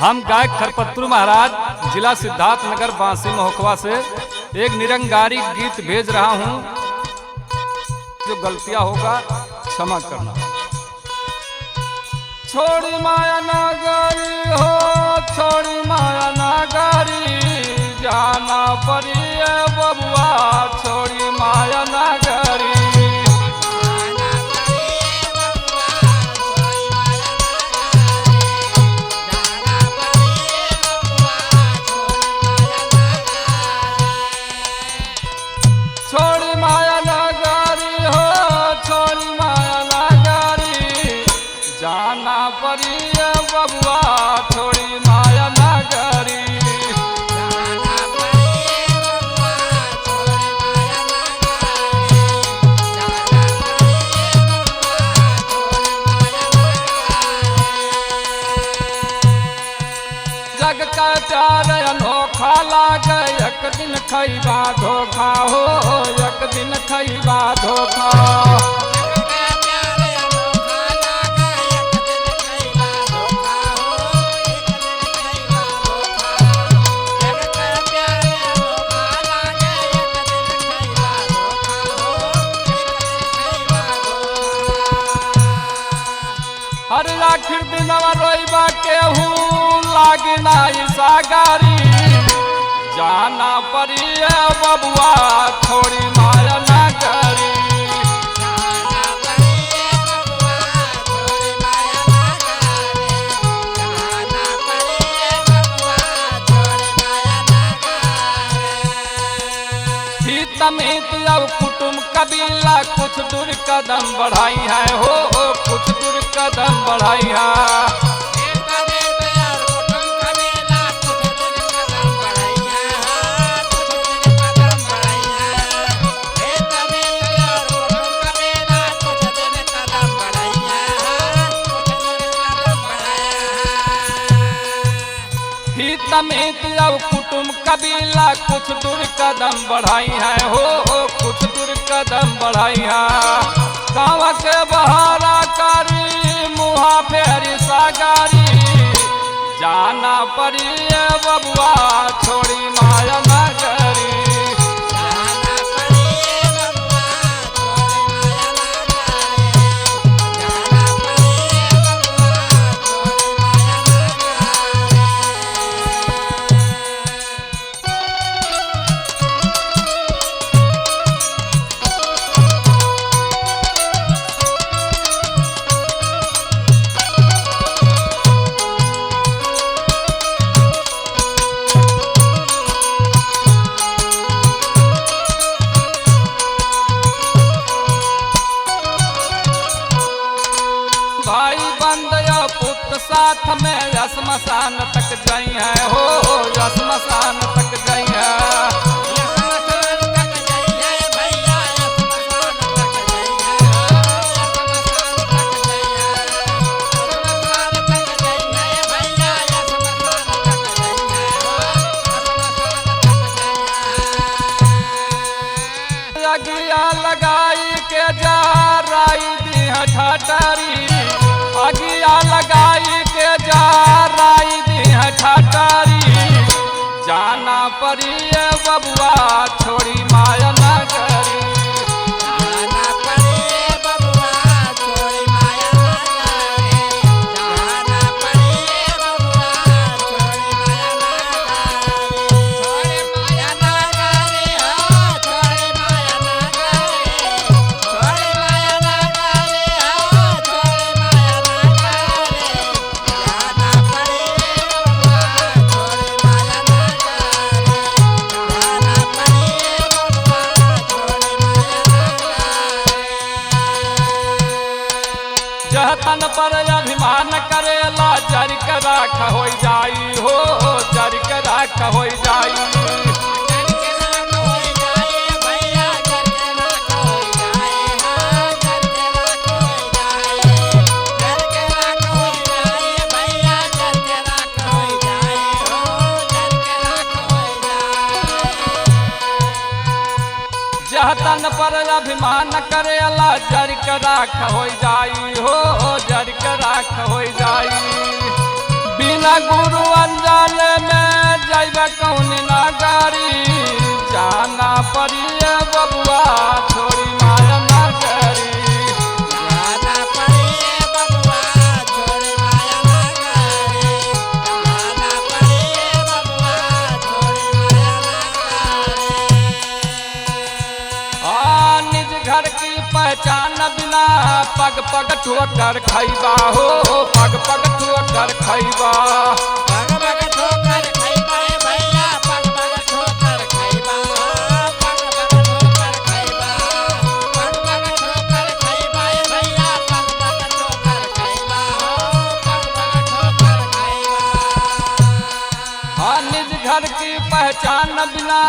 हम गायक खरपतरू महाराज जिला सिद्धार्थ नगर बांसी महोखवा से एक निरंगारी गीत भेज रहा हूं। जो गलतियां होगा क्षमा करना। छोड़ी माया नागरी हो, छोड़ी माया नागरी, जाना पड़ी बबुआ, छोड़ी माया नागरी। छोड़ी माया नागरी हो, छोड़ी माया नागरी, जाना पड़ी बबुआ, छोड़ी माया नागरी। जग का प्यार अनोखा लागे, एक दिन खैबा धोखा हो, एक दिन खैबा धोखा। हर आखिर दिनवा रोइबा केहू लागी नाई सागारी, जाना पड़ी बबुआ, छोड़ी माया नागरी। हित मित अब कुटुंब कबीला कुछ दूर कदम बढ़ाई है हो, कुछ दूर कदम बढ़ाई है। हित मित अब कुटुंब कबीला कुछ दूर कदम बढ़ाई है हो, कुछ दूर कदम बढ़ाई है। गाँव के बहारा कारी मुहा फेरी सागारी, जाना पड़ी बबुआ, छोड़ी माया नागरी। भाई बंद या पुत्र साथ में श्मशान तक जाई है हो, श्मशान तक जाई है। अगिया लगाई के जा राई दी ठटारी, अगिया लगाई के जा राई दी ठटारी, जाना पड़ी बबुआ, छोड़ी माया नागरी। जहतन पर अभिमान करेला, जर के राख हो जाई हो, जर के राख हो जाई। जहतन पर अभिमान करेला, जर के राख हो जाई हो, जर के राख हो जाई। बिन सुना गुरु अनजान में जाइबे कौन नागरी जाना पड़िए बबुआ छोड़ी माया नगरी जाना पड़िए बबुआ छोड़ी माया नगरी जाना पड़िए बबुआ छोड़ी माया नगरी निज घर की पहचान बिना पग पग ठोकर खैबा हो पग पग ठोकर खैबा पग पग ठोकर खैबा भैया पग पग ठोकर खैबा पग पग ठोकर खैबा पग पग ठोकर खैबा भैया पग पग ठोकर खैबा पग पग ठोकर खैबा निज घर की पहचान बिना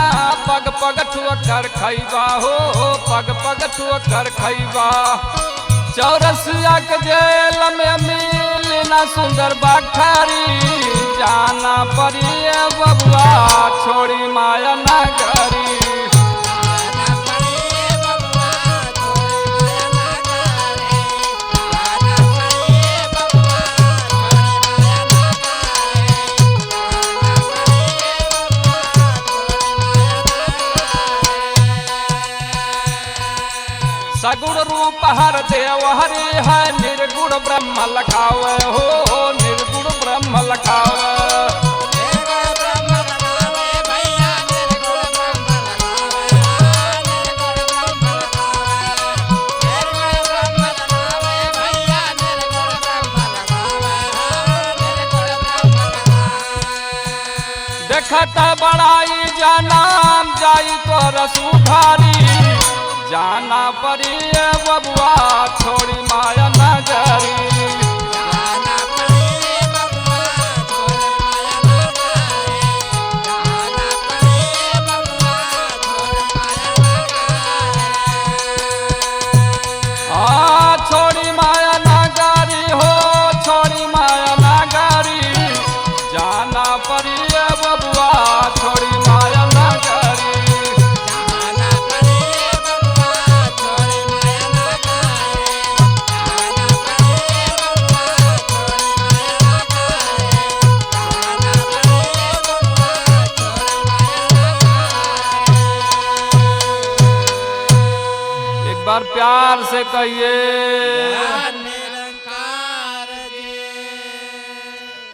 पग पग ठोकर खैबा हो पग पग ठोकर खैबा चौरसिया के जेल में मिलना सुंदर बाखारी जाना पड़िए बबुआ छोड़ी माया नगरी जाना पड़िए बबुआ छोड़ी माया नगरी जाना पड़िए बबुआ छोड़ी माया नगरी जाना पड़िए बबुआ सगुण रूप हर देव हरि है निर्गुण ब्रह्म लखावे हो निर्गुण ब्रह्म लखावे निर्गुण ब्रह्म लगावे भैया निर्गुण ब्रह्म लगावे निर्गुण ब्रह्म लगावे निर्गुण ब्रह्म लगावे भैया निर्गुण ब्रह्म लगावे निर्गुण ब्रह्म लगावे देखत बड़ाई जानम जाई तो रसूधारी जाना पड़िए बबुआ छोड़ी माया नगरी जाना पड़िए बबुआ छोड़ी माया नगरी जाना पड़िए बबुआ छोड़ी माया नगरी छोड़ी माया नगरी हो छोड़ी माया नगरी जाना पड़िए बबुआ छोड़ी माया नगरी जाना पड़िए बबुआ छोड़ी माया नगरी जाना पड़िए बबुआ छोड़ी माया नगरी जाना पड़िए बबुआ छोड़ी माया नगरी एक बार प्यार से कहिए जाना